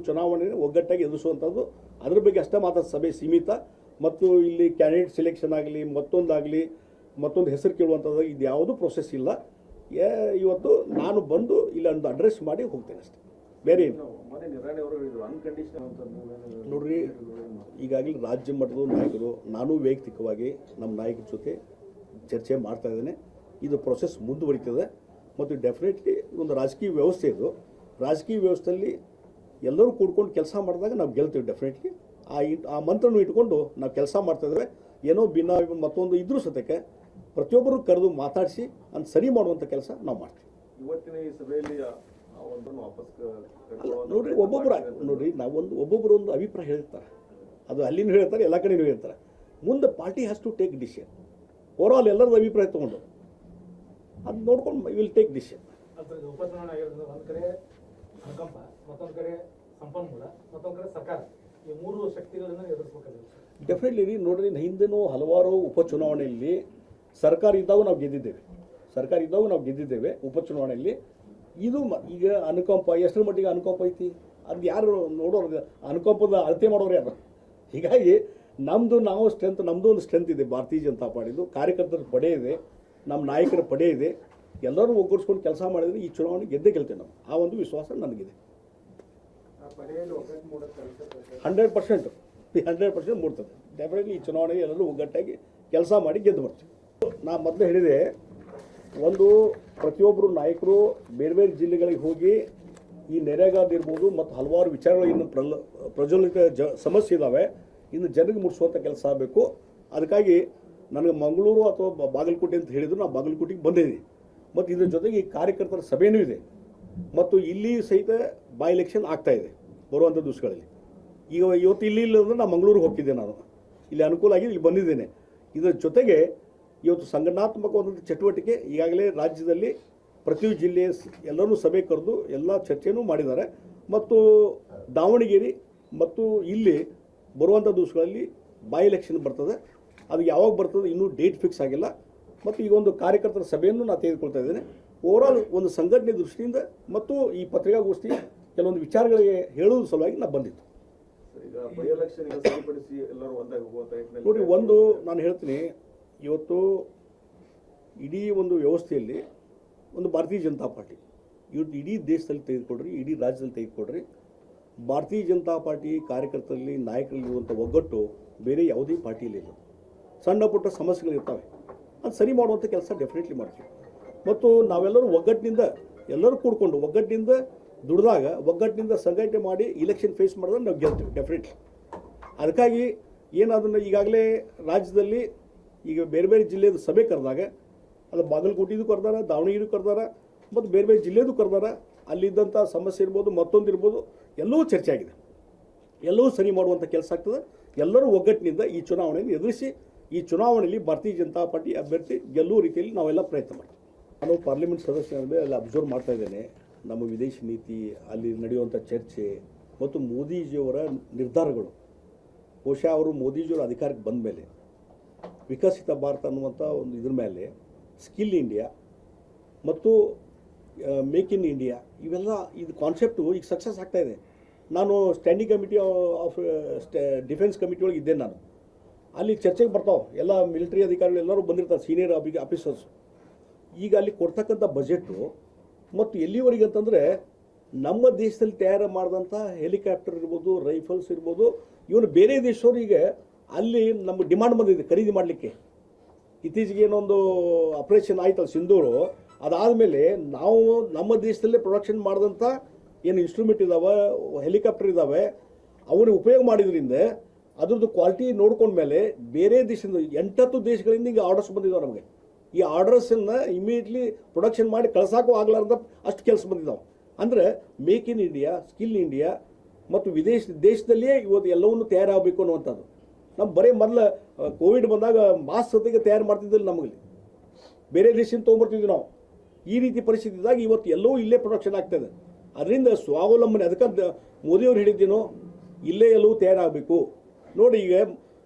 ಚುನಾವಣೆ ಒಗ್ಗಟ್ಟಾಗಿ ಎದುರಿಸುವಂಥದ್ದು, ಅದ್ರ ಬಗ್ಗೆ ಅಷ್ಟೇ ಮಾತ್ರ ಸಭೆ ಸೀಮಿತ. ಮತ್ತು ಇಲ್ಲಿ ಕ್ಯಾಂಡಿಡೇಟ್ ಸೆಲೆಕ್ಷನ್ ಆಗಲಿ ಮತ್ತೊಂದು ಹೆಸರು ಕೇಳುವಂಥದ್ದು ಇದು ಯಾವುದೂ ಪ್ರೊಸೆಸ್ ಇಲ್ಲ. ಇವತ್ತು ನಾನು ಬಂದು ಇಲ್ಲಿ ಒಂದು ಅಡ್ರೆಸ್ ಮಾಡಿ ಹೋಗ್ತೇನೆ ಅಷ್ಟೇ, ಬೇರೆ ಏನು. ನೋಡ್ರಿ, ಈಗಾಗಲೇ ರಾಜ್ಯ ಮಟ್ಟದ ನಾಯಕರು, ನಾನು ವೈಯಕ್ತಿಕವಾಗಿ ನಮ್ಮ ನಾಯಕರ ಜೊತೆ ಚರ್ಚೆ ಮಾಡ್ತಾ ಇದ್ದೇನೆ. ಇದು ಪ್ರೊಸೆಸ್ ಮುಂದುವರಿತದೆ ಮತ್ತು ಡೆಫಿನೆಟ್ಲಿ ಒಂದು ರಾಜಕೀಯ ವ್ಯವಸ್ಥೆ ಇದು. ರಾಜಕೀಯ ವ್ಯವಸ್ಥೆಯಲ್ಲಿ ಎಲ್ಲರೂ ಕೂಡ್ಕೊಂಡು ಕೆಲಸ ಮಾಡಿದಾಗ ನಾವು ಗೆಲ್ತೀವಿ ಡೆಫಿನೆಟ್ಲಿ. ಆ ಮಂತ್ರನೂ ಇಟ್ಕೊಂಡು ನಾವು ಕೆಲಸ ಮಾಡ್ತಾಯಿದ್ದೇವೆ. ಏನೋ ಭಿನ್ನ ಮತ್ತೊಂದು ಇದ್ರೂ ಸತ್ಯಕ್ಕೆ ಪ್ರತಿಯೊಬ್ಬರು ಕರೆದು ಮಾತಾಡಿಸಿ ಅದನ್ನು ಸರಿ ಮಾಡುವಂಥ ಕೆಲಸ ನಾವು ಮಾಡ್ತೀವಿ. ಇವತ್ತಿನ ಈ ಸಭೆಯಲ್ಲಿ ನೋಡ್ರಿ, ಒಬ್ಬೊಬ್ಬರು ಒಂದು ಅಭಿಪ್ರಾಯ ಹೇಳ್ತಾರೆ. ಅದು ಅಲ್ಲಿನೂ ಹೇಳ್ತಾರೆ, ಎಲ್ಲ ಕಡೆನೂ ಹೇಳ್ತಾರೆ. ಮುಂದೆ party has to take decision. Overall ಎಲ್ಲರದ್ದು ಅಭಿಪ್ರಾಯ ತೊಗೊಂಡು ಅದು ನೋಡ್ಕೊಂಡು ವಿಲ್ ಟೇಕ್ ಡಿಸಿಷನ್. ಉಪಚುನಾವಣೆ ಆಗಿರೋದ್ರಿಂದ ಒಂದು ಕಡೆ ಅನುಕಂಪ, ಮತ್ತೊಂದು ಕಡೆ ಸಂಪನ್ಮೂಲ, ಮತ್ತೊಂದು ಕಡೆ ಸರ್ಕಾರ, ಈ ಮೂರು ಶಕ್ತಿಗಳನ್ನು ಎದುರಿಸಬೇಕಾಗುತ್ತೆ. ಡೆಫಿನೆಟ್ಲಿ ನೋಡ್ರಿ, ಹಿಂದೆನೂ ಹಲವಾರು ಉಪಚುನಾವಣೆಯಲ್ಲಿ ಸರ್ಕಾರ ಇದ್ದಾಗ ನಾವು ಗೆದ್ದಿದ್ದೇವೆ ಉಪಚುನಾವಣೆಯಲ್ಲಿ. ಇದು ಈಗ ಅನುಕಂಪ ಎಷ್ಟರ ಮಟ್ಟಿಗೆ ಅನುಕಂಪ ಐತಿ ಅದು ಯಾರು ನೋಡೋರು, ಅನುಕಂಪದ ಅಳತೆ ಮಾಡೋರು ಯಾರು? ಹೀಗಾಗಿ ನಮ್ಮದು ಒಂದು ಸ್ಟ್ರೆಂತ್ ಇದೆ. ಭಾರತೀಯ ಜನತಾ ಪಾರ್ಟಿದು ಕಾರ್ಯಕರ್ತರ ಪಡೆ ಇದೆ, ನಮ್ಮ ನಾಯಕರ ಪಡೆ ಇದೆ. ಎಲ್ಲರೂ ಒಗ್ಗೂಡಿಸ್ಕೊಂಡು ಕೆಲಸ ಮಾಡಿದರೆ ಈ ಚುನಾವಣೆ ಗೆದ್ದೇ ಗೆಲ್ತೇವೆ ನಾವು. ಆ ಒಂದು ವಿಶ್ವಾಸ ನನಗಿದೆ. 100% ಮೂಡ್ತದೆ. ಡೆಫಿನೆಟ್ಲಿ ಈ ಚುನಾವಣೆಗೆ ಎಲ್ಲರೂ ಒಗ್ಗಟ್ಟಾಗಿ ಕೆಲಸ ಮಾಡಿ ಗೆದ್ದು ಬರ್ತೀವಿ. ನಾ ಮೊದಲು ಹೇಳಿದೆ, ಒಂದು ಪ್ರತಿಯೊಬ್ಬರು ನಾಯಕರು ಬೇರೆ ಬೇರೆ ಜಿಲ್ಲೆಗಳಿಗೆ ಹೋಗಿ ಈ ನೆರೆಗಾದಿರ್ಬೋದು ಮತ್ತು ಹಲವಾರು ವಿಚಾರಗಳು ಇನ್ನು ಪ್ರಜ್ವಲಿತ ಸಮಸ್ಯೆ ಇದ್ದಾವೆ, ಇನ್ನು ಜನರಿಗೆ ಮುಟ್ಟಿಸುವಂಥ ಕೆಲಸ ಆಗಬೇಕು. ಅದಕ್ಕಾಗಿ ನನಗೆ ಮಂಗಳೂರು ಅಥವಾ ಬಾಗಲಕೋಟೆ ಅಂತ ಹೇಳಿದ್ರು, ನಾವು ಬಾಗಲಕೋಟೆಗೆ ಬಂದಿದ್ದೀನಿ. ಮತ್ತು ಇದ್ರ ಜೊತೆಗೆ ಈ ಕಾರ್ಯಕರ್ತರ ಸಭೆಯೂ ಇದೆ. ಮತ್ತು ಇಲ್ಲಿ ಸಹಿತ ಬೈ ಎಲೆಕ್ಷನ್ ಆಗ್ತಾಯಿದೆ ಬರುವಂಥ ದಿವಸಗಳಲ್ಲಿ. ಇವತ್ತು ಇಲ್ಲಿ ಅಂದರೆ ನಾನು ಮಂಗಳೂರಿಗೆ ಹೋಗ್ತಿದ್ದೆ. ನಾನು ಇಲ್ಲಿ ಅನುಕೂಲ ಆಗಿ ಇಲ್ಲಿ ಬಂದಿದ್ದೇನೆ. ಇದರ ಜೊತೆಗೆ ಇವತ್ತು ಸಂಘಟನಾತ್ಮಕ ಒಂದು ಚಟುವಟಿಕೆ ಈಗಾಗಲೇ ರಾಜ್ಯದಲ್ಲಿ ಪ್ರತಿ ಜಿಲ್ಲೆಯ ಎಲ್ಲರೂ ಸಭೆ ಕರೆದು ಎಲ್ಲ ಚರ್ಚೆನೂ ಮಾಡಿದ್ದಾರೆ. ಮತ್ತು ದಾವಣಗೆರೆ ಮತ್ತು ಇಲ್ಲಿ ಬರುವಂಥ ದಿವಸಗಳಲ್ಲಿ ಬೈ ಎಲೆಕ್ಷನ್ ಬರ್ತದೆ. ಅದು ಯಾವಾಗ ಬರ್ತದೆ ಇನ್ನೂ ಡೇಟ್ ಫಿಕ್ಸ್ ಆಗಿಲ್ಲ. ಮತ್ತು ಈಗ ಒಂದು ಕಾರ್ಯಕರ್ತರ ಸಭೆಯನ್ನು ನಾನು ತೆಗೆದುಕೊಳ್ತಾ ಇದ್ದೇನೆ. ಓವರಾಲ್ ಒಂದು ಸಂಘಟನೆ ದೃಷ್ಟಿಯಿಂದ ಮತ್ತು ಈ ಪತ್ರಿಕಾಗೋಷ್ಠಿ ಕೆಲವೊಂದು ವಿಚಾರಗಳಿಗೆ ಹೇಳುವ ಸಲುವಾಗಿ ನಾನು ಬಂದಿತ್ತು. ನೋಡಿ, ಒಂದು ನಾನು ಹೇಳ್ತೀನಿ, ಇವತ್ತು ಇಡೀ ಒಂದು ವ್ಯವಸ್ಥೆಯಲ್ಲಿ ಒಂದು ಭಾರತೀಯ ಜನತಾ ಪಾರ್ಟಿ ಇವತ್ತು ಇಡೀ ದೇಶದಲ್ಲಿ ತೆಗೆದುಕೊಡ್ರಿ, ಇಡೀ ರಾಜ್ಯದಲ್ಲಿ ತೆಗೆದುಕೊಡ್ರಿ, ಭಾರತೀಯ ಜನತಾ ಪಾರ್ಟಿ ಕಾರ್ಯಕರ್ತರಲ್ಲಿ ನಾಯಕರಲ್ಲಿರುವಂಥ ಒಗ್ಗಟ್ಟು ಬೇರೆ ಯಾವುದೇ ಪಾರ್ಟಿಯಲ್ಲಿ ಇಲ್ಲ. ಸಣ್ಣ ಪುಟ್ಟ ಸಮಸ್ಯೆಗಳಿರ್ತವೆ, ಅದು ಸರಿ ಮಾಡುವಂಥ ಕೆಲಸ ಡೆಫಿನೆಟ್ಲಿ ಮಾಡ್ತೀವಿ. ಮತ್ತು ನಾವೆಲ್ಲರೂ ಒಗ್ಗಟ್ಟಿನಿಂದ ಎಲ್ಲರೂ ಕೂಡ್ಕೊಂಡು ಒಗ್ಗಟ್ಟಿನಿಂದ ದುಡಿದಾಗ, ಒಗ್ಗಟ್ಟಿನಿಂದ ಸಂಘಟನೆ ಮಾಡಿ ಇಲೆಕ್ಷನ್ ಫೇಸ್ ಮಾಡಿದ್ರೆ ನಾವು ಗೆಲ್ತೀವಿ ಡೆಫಿನೆಟ್ಲಿ. ಅದಕ್ಕಾಗಿ ಏನಾದನ್ನು ಈಗಾಗಲೇ ರಾಜ್ಯದಲ್ಲಿ ಈಗ ಬೇರೆ ಬೇರೆ ಜಿಲ್ಲೆಯದು ಸಭೆ ಕರೆದಾಗ, ಅದು ಬಾಗಲಕೋಟೆದು ಕರೆದಾರ, ದಾವಣಗೆರೆದು ಕರೆದಾರ, ಮತ್ತು ಬೇರೆ ಬೇರೆ ಜಿಲ್ಲೆದು ಕರೆದಾರ. ಅಲ್ಲಿದ್ದಂಥ ಸಮಸ್ಯೆ ಇರ್ಬೋದು, ಮತ್ತೊಂದು ಇರ್ಬೋದು, ಎಲ್ಲವೂ ಚರ್ಚೆ ಆಗಿದೆ. ಎಲ್ಲವೂ ಸರಿ ಮಾಡುವಂಥ ಕೆಲಸ ಆಗ್ತದೆ. ಎಲ್ಲರೂ ಒಗ್ಗಟ್ಟಿನಿಂದ ಈ ಚುನಾವಣೆಯನ್ನು ಎದುರಿಸಿ ಈ ಚುನಾವಣೆಯಲ್ಲಿ ಭಾರತೀಯ ಜನತಾ ಪಾರ್ಟಿ ಅಭ್ಯರ್ಥಿ ಗೆಲ್ಲುವ ರೀತಿಯಲ್ಲಿ ನಾವೆಲ್ಲ ಪ್ರಯತ್ನ ಮಾಡ್ತೀವಿ. ನಾನು ಪಾರ್ಲಿಮೆಂಟ್ ಸದಸ್ಯರಲ್ಲಿ ಅಲ್ಲಿ ಅಬ್ಸರ್ವ್ ಮಾಡ್ತಾ ಇದ್ದೇನೆ. ನಮ್ಮ ವಿದೇಶಿ ನೀತಿ, ಅಲ್ಲಿ ನಡೆಯುವಂಥ ಚರ್ಚೆ ಮತ್ತು ಮೋದಿಜಿಯವರ ನಿರ್ಧಾರಗಳು. ಬಹುಶಃ ಅವರು ಮೋದಿಜಿಯವರು ಅಧಿಕಾರಕ್ಕೆ ಬಂದ ಮೇಲೆ ವಿಕಸಿತ ಭಾರತ ಅನ್ನುವಂಥ ಒಂದು ಇದ್ರ ಮೇಲೆ ಸ್ಕಿಲ್ ಇಂಡಿಯಾ ಮತ್ತು ಮೇಕ್ ಇನ್ ಇಂಡಿಯಾ ಇವೆಲ್ಲ ಇದು ಕಾನ್ಸೆಪ್ಟು ಈಗ ಸಕ್ಸಸ್ ಆಗ್ತಾಯಿದೆ. ನಾನು standing committee of defence committee ಒಳಗೆ ಇದ್ದೇನೆ. ನಾನು ಅಲ್ಲಿ ಚರ್ಚೆಗೆ ಬರ್ತಾವೆ ಎಲ್ಲ ಮಿಲಿಟರಿ ಅಧಿಕಾರಿಗಳು ಎಲ್ಲರೂ ಬಂದಿರ್ತಾರೆ, ಸೀನಿಯರ್ ಆಫೀಸರ್ಸ್. ಈಗ ಅಲ್ಲಿ ಕೊಡ್ತಕ್ಕಂಥ ಬಜೆಟು ಮತ್ತು ಎಲ್ಲಿವರೆಗೆ ಅಂತಂದರೆ ನಮ್ಮ ದೇಶದಲ್ಲಿ ತಯಾರು ಮಾಡಿದಂಥ ಹೆಲಿಕಾಪ್ಟರ್ ಇರ್ಬೋದು, ರೈಫಲ್ಸ್ ಇರ್ಬೋದು, ಇವನು ಬೇರೆ ದೇಶದವರಿಗೆ ಅಲ್ಲಿ ನಮ್ಮ ಡಿಮಾಂಡ್ ಬಂದಿದೆ ಖರೀದಿ ಮಾಡಲಿಕ್ಕೆ. ಇತ್ತೀಚೆಗೆ ಏನೊಂದು ಆಪ್ರೇಷನ್ ಆಯ್ತಲ್ಲ ಸಿಂಧೂರು, ಅದಾದಮೇಲೆ ನಾವು ನಮ್ಮ ದೇಶದಲ್ಲೇ ಪ್ರೊಡಕ್ಷನ್ ಮಾಡಿದಂಥ ಏನು ಇನ್ಸ್ಟ್ರೂಮೆಂಟ್ ಇದ್ದಾವೆ, ಹೆಲಿಕಾಪ್ಟರ್ ಇದ್ದಾವೆ, ಅವನ್ನ ಉಪಯೋಗ ಮಾಡಿದ್ರಿಂದ ಅದ್ರದ್ದು ಕ್ವಾಲಿಟಿ ನೋಡ್ಕೊಂಡ್ಮೇಲೆ ಬೇರೆ ದೇಶದಿಂದ 8-10 ದೇಶಗಳಿಂದ ಈಗ ಆರ್ಡರ್ಸ್ ಬಂದಿದ್ದಾವೆ ನಮಗೆ. ಈ ಆರ್ಡರ್ಸನ್ನು ಇಮಿಡಿಯೇಟ್ಲಿ ಪ್ರೊಡಕ್ಷನ್ ಮಾಡಿ ಕಳ್ಸಾಕೂ ಆಗಲಾರ್ದ ಅಷ್ಟು ಕೆಲಸ ಬಂದಿದ್ದಾವೆ. ಅಂದರೆ make in India, skill India ಮತ್ತು ದೇಶದಲ್ಲಿಯೇ ಇವತ್ತು ಎಲ್ಲವನ್ನೂ ತಯಾರಾಗಬೇಕು ಅನ್ನುವಂಥದ್ದು. ನಮ್ಮ ಬರೀ ಮೊದಲು ಕೋವಿಡ್ ಬಂದಾಗ ಮಾಸ್ಕ್ ಜೊತೆಗೆ ತಯಾರು ಮಾಡ್ತಿದ್ದಿಲ್ಲ, ನಮಗೆ ಬೇರೆ ದೇಶದಿಂದ ತೊಗೊಂಬರ್ತಿದ್ವಿ ನಾವು. ಈ ರೀತಿ ಪರಿಸ್ಥಿತಿ ಇದ್ದಾಗ ಇವತ್ತು ಎಲ್ಲವೂ ಇಲ್ಲೇ ಪ್ರೊಡಕ್ಷನ್ ಆಗ್ತದೆ. ಅದರಿಂದ ಸ್ವಾವಲಂಬನೆ, ಅದಕ್ಕೆ ಮೋದಿಯವ್ರು ಹೇಳಿದ್ದೀನೋ ಇಲ್ಲೇ ಎಲ್ಲವೂ ತಯಾರಾಗಬೇಕು. ನೋಡಿ, ಈಗ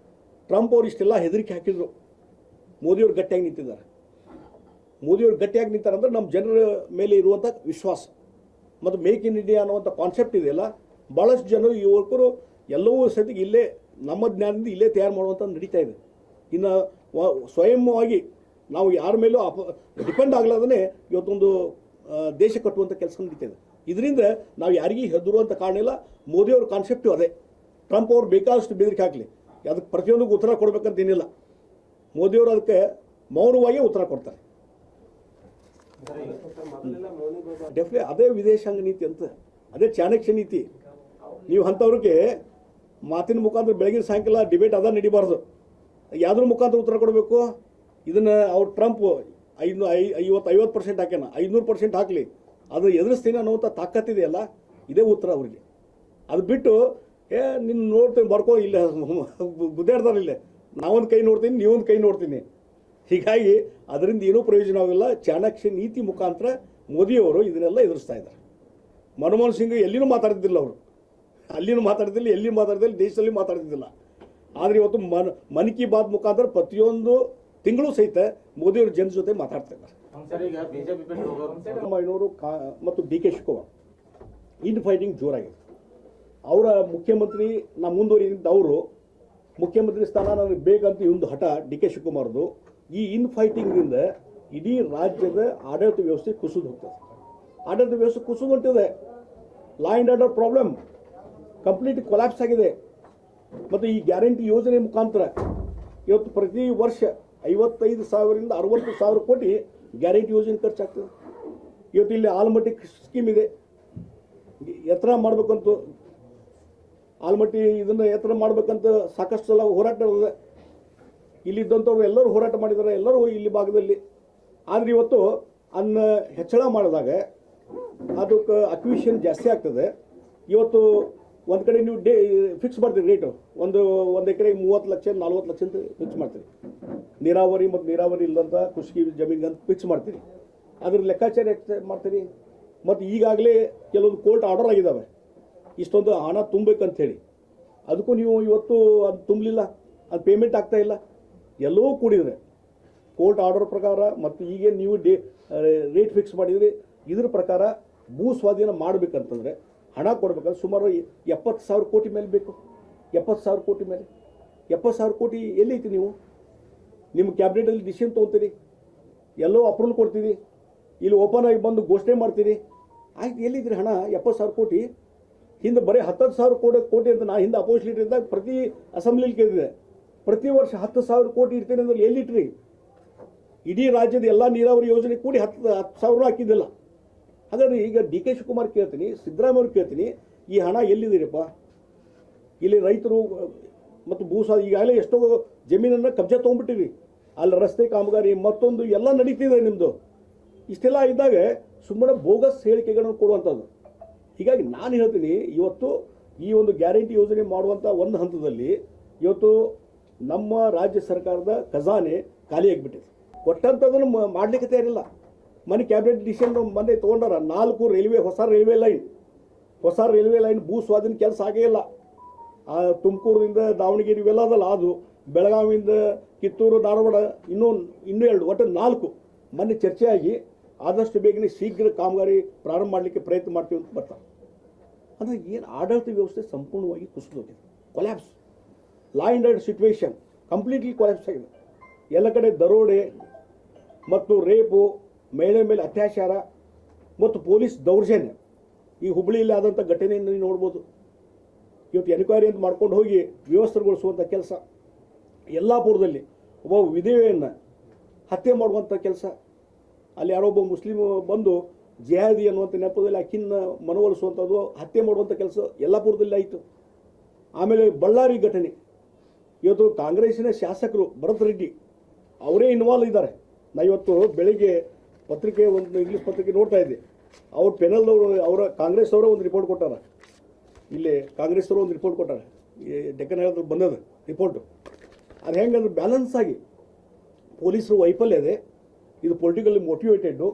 ಟ್ರಂಪ್ ಅವ್ರು ಇಷ್ಟೆಲ್ಲ ಹೆದರಿಕೆ ಹಾಕಿದ್ರು, ಮೋದಿಯವ್ರು ಗಟ್ಟಿಯಾಗಿ ನಿಂತಿದ್ದಾರೆ. ಮೋದಿಯವ್ರು ಗಟ್ಟಿಯಾಗಿ ನಿಂತಾರಂದ್ರೆ ನಮ್ಮ ಜನರ ಮೇಲೆ ಇರುವಂಥ ವಿಶ್ವಾಸ ಮತ್ತು ಮೇಕ್ ಇನ್ ಇಂಡಿಯಾ ಅನ್ನುವಂಥ ಕಾನ್ಸೆಪ್ಟ್ ಇದೆಯಲ್ಲ, ಭಾಳಷ್ಟು ಜನ ಯುವಕರು ಎಲ್ಲವೂ ಸಹಿತ ಇಲ್ಲೇ ನಮ್ಮ ಜ್ಞಾನದಿಂದ ಇಲ್ಲೇ ತಯಾರು ಮಾಡುವಂಥ ನಡೀತಾ ಇದೆ. ಇನ್ನು ಸ್ವಯಂವಾಗಿ ನಾವು ಯಾರ ಮೇಲೂ ಡಿಪೆಂಡ್ ಆಗಲಾದನೇ ಇವತ್ತೊಂದು ದೇಶ ಕಟ್ಟುವಂಥ ಕೆಲಸ ನಡೀತಾ ಇದೆ. ಇದರಿಂದ ನಾವು ಯಾರಿಗೂ ಹೆದರುವಂಥ ಕಾರಣ ಇಲ್ಲ. ಮೋದಿಯವ್ರ ಕಾನ್ಸೆಪ್ಟು ಅದೇ. ಟ್ರಂಪ್ ಅವ್ರು ಬೇಕಾದಷ್ಟು ಬೆದರಿಕೆ ಹಾಕಲಿ, ಅದಕ್ಕೆ ಪ್ರತಿಯೊಂದಕ್ಕೂ ಉತ್ತರ ಕೊಡಬೇಕಂತ ಏನಿಲ್ಲ. ಮೋದಿಯವರು ಅದಕ್ಕೆ ಮೌನವಾಗಿ ಉತ್ತರ ಕೊಡ್ತಾರೆ. ಡೆಫಿನೆಟ್ ಅದೇ ವಿದೇಶಾಂಗ ನೀತಿ ಅಂತ, ಅದೇ ಚಾಣಕ್ಯ ನೀತಿ. ನೀವು ಅಂಥವ್ರಿಗೆ ಮಾತಿನ ಮುಖಾಂತರ ಬೆಳಗಿನ ಸಾಯಂಕಾಲ ಡಿಬೇಟ್ ಅದ ನಡಿಬಾರ್ದು, ಯಾವ್ದ್ರ ಮುಖಾಂತರ ಉತ್ತರ ಕೊಡಬೇಕು. ಇದನ್ನು ಅವ್ರು ಟ್ರಂಪ್ 50% ಹಾಕ್ಯಾನ, 500% ಹಾಕಲಿ, ಅದು ಎದುರಿಸ್ತೀನಿ ಅನ್ನೋಂಥ ತಾಕತ್ತಿದೆಯಲ್ಲ, ಇದೇ ಉತ್ತರ ಅವ್ರಿಗೆ. ಅದು ಬಿಟ್ಟು ನಿನ್ನ ನೋಡ್ತೀನಿ ಬರ್ಕೋ ಇಲ್ಲ ಗುದ್ದಾಡ್ತಾರೆ ಇಲ್ಲೇ, ನಾವೊಂದು ಕೈ ನೋಡ್ತೀನಿ ನೀವೊಂದು ಕೈ ನೋಡ್ತೀನಿ. ಹೀಗಾಗಿ ಅದರಿಂದ ಏನೂ ಪ್ರಯೋಜನವಾಗಿಲ್ಲ. ಚಾಣಕ್ಯ ನೀತಿ ಮುಖಾಂತರ ಮೋದಿಯವರು ಇದನ್ನೆಲ್ಲ ಎದುರಿಸ್ತಾ ಇದ್ದಾರೆ. ಮನಮೋಹನ್ ಸಿಂಗ್ ಎಲ್ಲಿನೂ ಮಾತಾಡ್ತಿದ್ದಿಲ್ಲ, ಅವರು ಅಲ್ಲಿನೂ ಮಾತಾಡ್ತಿಲ್ಲ, ಎಲ್ಲಿ ಮಾತಾಡ್ತಿಲ್ಲ, ದೇಶದಲ್ಲಿ ಮಾತಾಡ್ತಿದ್ದಿಲ್ಲ. ಆದರೆ ಇವತ್ತು ಮನ್ ಕಿ ಬಾತ್ ಮುಖಾಂತರ ಪ್ರತಿಯೊಂದು ತಿಂಗಳು ಸಹಿತ ಮೋದಿಯವರು ಜನ ಜೊತೆ ಮಾತಾಡ್ತಾ ಇದ್ದಾರೆ. ಮತ್ತು ಡಿ ಕೆ ಶಿವಕುಮಾರ್ ಇನ್ ಫೈಟಿಂಗ್ ಜೋರಾಗಿದೆ. ಅವರ ಮುಖ್ಯಮಂತ್ರಿ ನಾ ಮುಂದುವರಿದ ಅವರು ಮುಖ್ಯಮಂತ್ರಿ ಸ್ಥಾನ ನನಗೆ ಬೇಕಂತ ಒಂದು ಹಠ ಡಿ ಕೆ ಶಿವಕುಮಾರ್ದು. ಈ ಇನ್ ಫೈಟಿಂಗ್ನಿಂದ ಇಡೀ ರಾಜ್ಯದ ಆಡಳಿತ ವ್ಯವಸ್ಥೆ ಕುಸಿದು ಹೋಗ್ತದೆ. ಆಡಳಿತ ವ್ಯವಸ್ಥೆ ಕುಸಿದು ಹೊಂಟಿದೆ. Law and order problem complete collapse ಆಗಿದೆ. ಮತ್ತು ಈ ಗ್ಯಾರಂಟಿ ಯೋಜನೆ ಮುಖಾಂತರ ಇವತ್ತು ಪ್ರತಿ ವರ್ಷ 55,000ರಿಂದ 60,000 ಕೋಟಿ ಗ್ಯಾರಂಟಿ ಯೋಜನೆ ಖರ್ಚಾಗ್ತದೆ. ಇವತ್ತು ಇಲ್ಲಿ ಆಲ್ಮಟ್ಟಿ ಸ್ಕೀಮ್ ಇದೆ, ಎತ್ತರ ಮಾಡಬೇಕಂತ ಆಲ್ಮಟ್ಟಿ ಇದನ್ನು ಎತ್ತರ ಮಾಡಬೇಕಂತ ಸಾಕಷ್ಟು ಸಲ ಹೋರಾಟ ಇದೆ. ಇಲ್ಲಿದ್ದಂಥವ್ರು ಎಲ್ಲರೂ ಹೋರಾಟ ಮಾಡಿದ್ದಾರೆ, ಎಲ್ಲರೂ ಇಲ್ಲಿ ಭಾಗದಲ್ಲಿ. ಆದರೆ ಇವತ್ತು ಅದನ್ನ ಹೆಚ್ಚಳ ಮಾಡಿದಾಗ ಅದಕ್ಕೆ ಅಕ್ವಿಷನ್ ಜಾಸ್ತಿ ಆಗ್ತದೆ. ಇವತ್ತು ಒಂದು ಕಡೆ ನೀವು ಫಿಕ್ಸ್ ಮಾಡ್ತೀರಿ ರೇಟು, ಒಂದು ಎಕರೆಗೆ 30 ಲಕ್ಷ 40 ಲಕ್ಷ ಅಂತ ಫಿಕ್ಸ್ ಮಾಡ್ತೀರಿ. ನೀರಾವರಿ ಮತ್ತು ನೀರಾವರಿ ಇಲ್ಲದಂಥ ಕೃಷಿ ಜಮೀನಿಗೆ ಅಂತ ಫಿಕ್ಸ್ ಮಾಡ್ತೀರಿ. ಅದ್ರ ಲೆಕ್ಕಾಚಾರ ಎಷ್ಟು ಮಾಡ್ತೀರಿ? ಮತ್ತು ಈಗಾಗಲೇ ಕೆಲವೊಂದು ಕೋರ್ಟ್ ಆರ್ಡರ್ ಆಗಿದ್ದಾವೆ ಇಷ್ಟೊಂದು ಹಣ ತುಂಬಬೇಕಂತ ಹೇಳಿ. ಅದಕ್ಕೂ ನೀವು ಇವತ್ತು ಅದು ತುಂಬಲಿಲ್ಲ, ಅದು ಪೇಮೆಂಟ್ ಆಗ್ತಾ ಇಲ್ಲ. ಎಲ್ಲವೂ ಕೂಡಿದರೆ ಕೋರ್ಟ್ ಆರ್ಡರ್ ಪ್ರಕಾರ ಮತ್ತು ಈಗೇನು ನೀವು ರೇಟ್ ಫಿಕ್ಸ್ ಮಾಡಿದ್ರಿ, ಇದ್ರ ಪ್ರಕಾರ ಭೂ ಸ್ವಾಧೀನ ಮಾಡಬೇಕಂತಂದರೆ ಹಣ ಕೊಡ್ಬೇಕಂದ್ರೆ ಸುಮಾರು 70,000 ಕೋಟಿ ಮೇಲೆ ಬೇಕು. 70,000 ಕೋಟಿ ಮೇಲೆ 70,000 ಕೋಟಿ ಎಲ್ಲೈತಿ? ನೀವು ನಿಮ್ಮ ಕ್ಯಾಬಿನೆಟಲ್ಲಿ ಡಿಸಿಷನ್ ತೊಗೊತೀರಿ, ಎಲ್ಲೋ ಅಪ್ರೂವಲ್ ಕೊಡ್ತೀರಿ, ಇಲ್ಲಿ ಓಪನ್ ಆಗಿ ಬಂದು ಘೋಷಣೆ ಮಾಡ್ತೀರಿ. ಆಯ್ತು, ಎಲ್ಲಿದ್ರಿ ಹಣ? 70,000 ಕೋಟಿ ಹಿಂದೆ ಬರೀ 10,000 ಕೋಟಿ ಅಂತ ನಾ ಹಿಂದೆ ಅಪೋಸಿಟ್ ಲೀಡರ್ ಇದ್ದಾಗ ಪ್ರತಿ ಅಸೆಂಬ್ಲಿಲಿ ಕೇಳಿದೆ. ಪ್ರತಿ ವರ್ಷ 10,000 ಕೋಟಿ ಇರ್ತೀನಿ ಅಂದ್ರೆ ಎಲ್ಲಿಟ್ರಿ? ಇಡೀ ರಾಜ್ಯದ ಎಲ್ಲ ನೀರಾವರಿ ಯೋಜನೆ ಕೂಡಿ 10,000 ಹಾಕಿದ್ದಿಲ್ಲ. ಹಾಗಾದ್ರೆ ಈಗ ಡಿ ಕೆ ಶಿವಕುಮಾರ್ ಕೇಳ್ತೀನಿ, ಸಿದ್ದರಾಮಯ್ಯ ಅವ್ರು ಕೇಳ್ತೀನಿ, ಈ ಹಣ ಎಲ್ಲಿದ್ದೀರಪ್ಪ? ಇಲ್ಲಿ ರೈತರು ಮತ್ತು ಈಗಾಗಲೇ ಎಷ್ಟೋ ಜಮೀನನ್ನು ಕಬ್ಜಾ ತೊಗೊಂಡ್ಬಿಟ್ಟಿವಿ. ಅಲ್ಲಿ ರಸ್ತೆ ಕಾಮಗಾರಿ ಮತ್ತೊಂದು ಎಲ್ಲ ನಡೀತಿದೆ ನಿಮ್ಮದು. ಇಷ್ಟೆಲ್ಲ ಇದ್ದಾಗ ಸುಮ್ಮನೆ ಬೋಗಸ್ ಹೇಳಿಕೆಗಳನ್ನು ಕೊಡುವಂಥದ್ದು. ಹೀಗಾಗಿ ನಾನು ಹೇಳ್ತೀನಿ, ಇವತ್ತು ಈ ಒಂದು ಗ್ಯಾರಂಟಿ ಯೋಜನೆ ಮಾಡುವಂಥ ಒಂದು ಹಂತದಲ್ಲಿ ಇವತ್ತು ನಮ್ಮ ರಾಜ್ಯ ಸರ್ಕಾರದ ಖಜಾನೆ ಖಾಲಿಯಾಗಿಬಿಟ್ಟಿದೆ. ಕೊಟ್ಟಂಥದ್ದನ್ನು ಮಾಡಲಿಕ್ಕೆ ತಯಾರಿಲ್ಲ. ಮನೆ ಕ್ಯಾಬಿನೆಟ್ ಡಿಸಿಷನ್ ಮೊನ್ನೆ ತೊಗೊಂಡಾರ 4 ರೈಲ್ವೆ ಹೊಸ ರೈಲ್ವೆ ಲೈನ್ ಭೂ ಸ್ವಾಧೀನ ಕೆಲಸ ಆಗೇ ಇಲ್ಲ. ತುಮಕೂರಿಂದ ದಾವಣಗೆರೆ ಇವೆಲ್ಲ ಅದಲ್ಲ, ಅದು ಬೆಳಗಾವಿಯಿಂದ ಕಿತ್ತೂರು ಧಾರವಾಡ ಇನ್ನೂ 2 ಒಟ್ಟು 4 ಮೊನ್ನೆ ಚರ್ಚೆಯಾಗಿ ಆದಷ್ಟು ಬೇಗನೆ ಶೀಘ್ರ ಕಾಮಗಾರಿ ಪ್ರಾರಂಭ ಮಾಡಲಿಕ್ಕೆ ಪ್ರಯತ್ನ ಮಾಡ್ತೀವಿ ಅಂತ ಬರ್ತಾರೆ. ಅಂದರೆ ಏನು ಆಡಳಿತ ವ್ಯವಸ್ಥೆ ಸಂಪೂರ್ಣವಾಗಿ ಕುಸಿದೋಗಿದೆ, collapse. Law and order situation completely collapse ಆಗಿದೆ. ಎಲ್ಲ ಕಡೆ ದರೋಡೆ ಮತ್ತು ರೇಪು, ಮಹಿಳೆ ಮೇಲೆ ಅತ್ಯಾಚಾರ ಮತ್ತು ಪೊಲೀಸ್ ದೌರ್ಜನ್ಯ. ಈ ಹುಬ್ಬಳ್ಳಿಯಲ್ಲಿ ಆದಂಥ ಘಟನೆಯನ್ನು ನೀವು ನೋಡ್ಬೋದು. ಇವತ್ತು ಎನ್ಕ್ವೈರಿ ಅಂತ ಮಾಡ್ಕೊಂಡು ಹೋಗಿ ವ್ಯವಸ್ಥೆಗೊಳಿಸುವಂಥ ಕೆಲಸ. ಯಲ್ಲಾಪುರದಲ್ಲಿ ಒಬ್ಬ ವಿಧವೆಯನ್ನು ಹತ್ಯೆ ಮಾಡುವಂಥ ಕೆಲಸ. ಅಲ್ಲಿ ಯಾರೊಬ್ಬ ಮುಸ್ಲಿಮ್ ಬಂದು ಜಿಹಾದಿ ಅನ್ನುವಂಥ ನೆಪದಲ್ಲಿ ಆಕಿನ್ನ ಮನವೊಲಿಸುವಂಥದ್ದು, ಹತ್ಯೆ ಮಾಡುವಂಥ ಕೆಲಸ ಯಲ್ಲಾಪುರದಲ್ಲಿ ಆಯಿತು. ಆಮೇಲೆ ಬಳ್ಳಾರಿ ಘಟನೆ. ಇವತ್ತು ಕಾಂಗ್ರೆಸ್ಸಿನ ಶಾಸಕರು ಭರತ್ ರೆಡ್ಡಿ ಅವರೇ ಇನ್ವಾಲ್ವ್ ಇದ್ದಾರೆ. ನಾ ಇವತ್ತು ಬೆಳಿಗ್ಗೆ ಪತ್ರಿಕೆ, ಒಂದು ಇಂಗ್ಲೀಷ್ ಪತ್ರಿಕೆ ನೋಡ್ತಾ ಇದ್ದೆ. ಅವ್ರ ಪೆನಲ್ದವರು ಕಾಂಗ್ರೆಸ್ ಅವರ ಒಂದು ರಿಪೋರ್ಟ್ ಕೊಟ್ಟಾರ. ಇಲ್ಲಿ ಕಾಂಗ್ರೆಸ್ ಅವರು ಒಂದು ರಿಪೋರ್ಟ್ ಕೊಟ್ಟಾರೆ, ಡೆಕ್ಕನ್ ಹೇಳಿದ್ರು ಬಂದದ ರಿಪೋರ್ಟು. ಅದು ಹೆಂಗಂದ್ರೆ ಬ್ಯಾಲೆನ್ಸ್ ಆಗಿ ಪೊಲೀಸರು ವೈಫಲ್ಯ ಇದೆ, ಇದು ಪೊಲಿಟಿಕಲಿ ಮೋಟಿವೇಟೆಡ್ಡು,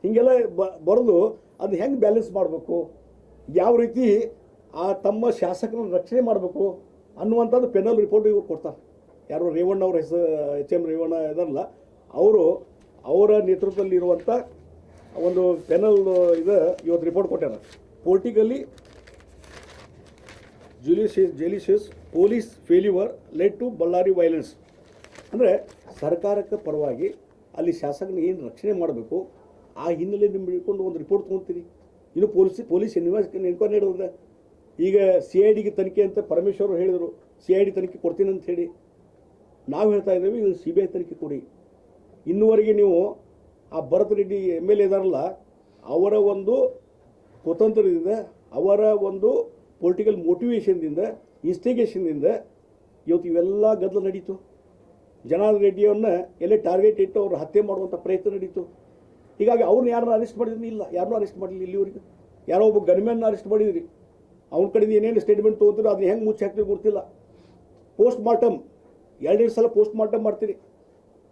ಹೀಗೆಲ್ಲ ಬರೆದು ಅದು ಹೆಂಗೆ ಬ್ಯಾಲೆನ್ಸ್ ಮಾಡಬೇಕು, ಯಾವ ರೀತಿ ತಮ್ಮ ಶಾಸಕರನ್ನು ರಕ್ಷಣೆ ಮಾಡಬೇಕು ಅನ್ನುವಂಥದ್ದು ಪೆನಲ್ ರಿಪೋರ್ಟ್ ಇವ್ರು ಕೊಡ್ತಾರೆ. ಯಾರು ರೇವಣ್ಣ ಅವ್ರ ಹೆಸರು, HM ರೇವಣ್ಣ ಇದಲ್ಲ, ಅವರ ನೇತೃತ್ವದಲ್ಲಿರುವಂಥ ಒಂದು ಪೆನಲ್ ಇವತ್ತು ರಿಪೋರ್ಟ್ ಕೊಟ್ಟಾರ. Politically judicious police failure led to Ballari violence. ಅಂದರೆ ಸರ್ಕಾರಕ್ಕೆ ಪರವಾಗಿ ಅಲ್ಲಿ ಶಾಸಕನ ಏನು ರಕ್ಷಣೆ ಮಾಡಬೇಕು ಆ ಹಿನ್ನೆಲೆ ನಿಮ್ಗೆ ಹಿಡ್ಕೊಂಡು ಒಂದು ರಿಪೋರ್ಟ್ ತೊಗೊಳ್ತೀರಿ. ಇನ್ನು ಪೊಲೀಸ್ ಎನ್ಕ್ವೈರಿ ನಡೆದಿದೆ. ಈಗ CID ತನಿಖೆ ಅಂತ ಪರಮೇಶ್ವರ್ ಹೇಳಿದರು, CID ತನಿಖೆ ಕೊಡ್ತೀನಿ ಅಂತ ಹೇಳಿ. ನಾವು ಹೇಳ್ತಾ ಇದ್ದೇವೆ ಇದು CBI ತನಿಖೆ ಕೊಡಿ. ಇನ್ನುವರೆಗೆ ನೀವು ಆ ಭರತ್ ರೆಡ್ಡಿ MLA ಇದಾರಲ್ಲ, ಅವರ ಒಂದು ಕುತಂತ್ರದಿಂದ, ಅವರ ಒಂದು ಪೊಲಿಟಿಕಲ್ ಮೋಟಿವೇಶನ್ದಿಂದ, ಇನ್ಸ್ಟಿಗೇಷನ್ದಿಂದ ಇವತ್ತು ಇವೆಲ್ಲ ಗದ್ದಲ ನಡೀತು. ಜನಾರ್ದನ್ ರೆಡ್ಡಿಯವ್ರನ್ನ ಎಲ್ಲೇ ಟಾರ್ಗೆಟ್ ಇಟ್ಟು ಅವ್ರು ಹತ್ಯೆ ಮಾಡುವಂಥ ಪ್ರಯತ್ನ ನಡೀತು. ಹೀಗಾಗಿ ಅವ್ರನ್ನ ಯಾರನ್ನ ಅರೆಸ್ಟ್ ಮಾಡಿದ್ರಿ? ಇಲ್ಲ, ಯಾರನ್ನೂ ಅರೆಸ್ಟ್ ಮಾಡಲಿಲ್ಲ ಇಲ್ಲಿವರೆಗೆ. ಯಾರೋ ಒಬ್ಬ ಗನ್ಮ್ಯಾನ್ನ ಅರೆಸ್ಟ್ ಮಾಡಿದ್ರಿ. ಅವ್ನ ಕಡೆಯಿಂದ ಏನೇನು ಸ್ಟೇಟ್ಮೆಂಟ್ ತೊಗೊತೀರೋ ಅದನ್ನ ಹೆಂಗೆ ಮುಚ್ಚಿ ಹಾಕ್ತೀರಿ ಗೊತ್ತಿಲ್ಲ. ಪೋಸ್ಟ್ ಮಾರ್ಟಮ್ 2 ಸಲ ಪೋಸ್ಟ್ ಮಾರ್ಟಮ್ ಮಾಡ್ತೀರಿ.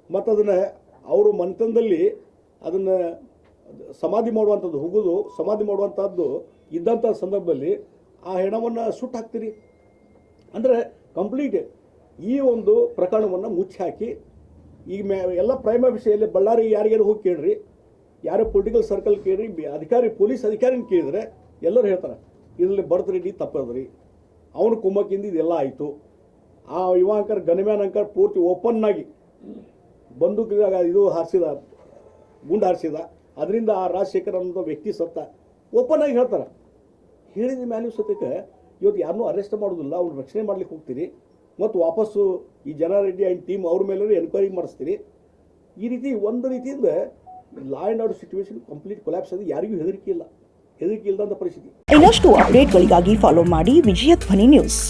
ಮತ್ತು ಅದನ್ನು ಅವರು ಮಂಥನದಲ್ಲಿ ಅದನ್ನು ಸಮಾಧಿ ಮಾಡುವಂಥದ್ದು, ಹುಗುದು ಸಮಾಧಿ ಮಾಡುವಂಥದ್ದು ಇದ್ದಂಥ ಸಂದರ್ಭದಲ್ಲಿ ಆ ಹೆಣವನ್ನು ಸುಟ್ಟು ಹಾಕ್ತೀರಿ. ಅಂದರೆ ಕಂಪ್ಲೀಟ್ ಈ ಒಂದು ಪ್ರಕರಣವನ್ನು ಮುಚ್ಚಿ ಹಾಕಿ ಈಗ ಎಲ್ಲ ಪ್ರೈಮ ವಿಷಯಲ್ಲಿ ಬಳ್ಳಾರಿ ಯಾರಿಗಾರು ಹೋಗಿ ಕೇಳ್ರಿ, ಯಾರೋ ಪೊಲಿಟಿಕಲ್ ಸರ್ಕಲ್ ಕೇಳ್ರಿ, ಪೊಲೀಸ್ ಅಧಿಕಾರಿನ ಕೇಳಿದ್ರೆ ಎಲ್ಲರೂ ಹೇಳ್ತಾರೆ ಇದರಲ್ಲಿ ಭರತ್ ರೆಡ್ಡಿ ತಪ್ಪದ್ರಿ, ಅವನು ಕುಮ್ಮಕ್ಕಿಂದ ಇದೆಲ್ಲ ಆಯಿತು. ಆ ಯುವಾಂಕರ್ ಗನ್ಮ್ಯಾನ್ ಅಂಕರ್ ಪೂರ್ತಿ ಓಪನ್ ಆಗಿ ಬಂದೂಕಿದಾಗ ಇದು ಗುಂಡು ಹಾರಿಸಿದ, ಅದರಿಂದ ಆ ರಾಜಶೇಖರ್ ಅನ್ನೋ ವ್ಯಕ್ತಿ ಸತ್ತ, ಓಪನ್ ಆಗಿ ಹೇಳ್ತಾರೆ. ಹೇಳಿದ ಮ್ಯಾನ್ಯೂ ಸತ್ಯಕ್ಕೆ ಇವತ್ತು ಯಾರನ್ನೂ ಅರೆಸ್ಟ್ ಮಾಡೋದಿಲ್ಲ, ಅವ್ರು ರಕ್ಷಣೆ ಮಾಡ್ಲಿಕ್ಕೆ ಹೋಗ್ತೀರಿ ಮತ್ತು ವಾಪಸ್ಸು ಈ ಜನಾರೆಡ್ಡಿ ಆ್ಯಂಡ್ ಟೀಮ್ ಅವ್ರ ಮೇಲೆ ಎನ್ಕ್ವೈರಿ ಮಾಡಿಸ್ತೀರಿ. ಈ ರೀತಿ ಒಂದು ರೀತಿಯಿಂದ ಲಾ and order situation complete collapse ಆಗಿ ಯಾರಿಗೂ ಹೆದರಿಕೆ ಇಲ್ಲದಂಥ ಪರಿಸ್ಥಿತಿ. ಇನ್ನಷ್ಟು ಅಪ್ಡೇಟ್ಗಳಿಗಾಗಿ ಫಾಲೋ ಮಾಡಿ ವಿಜಯ ಧ್ವನಿ ನ್ಯೂಸ್.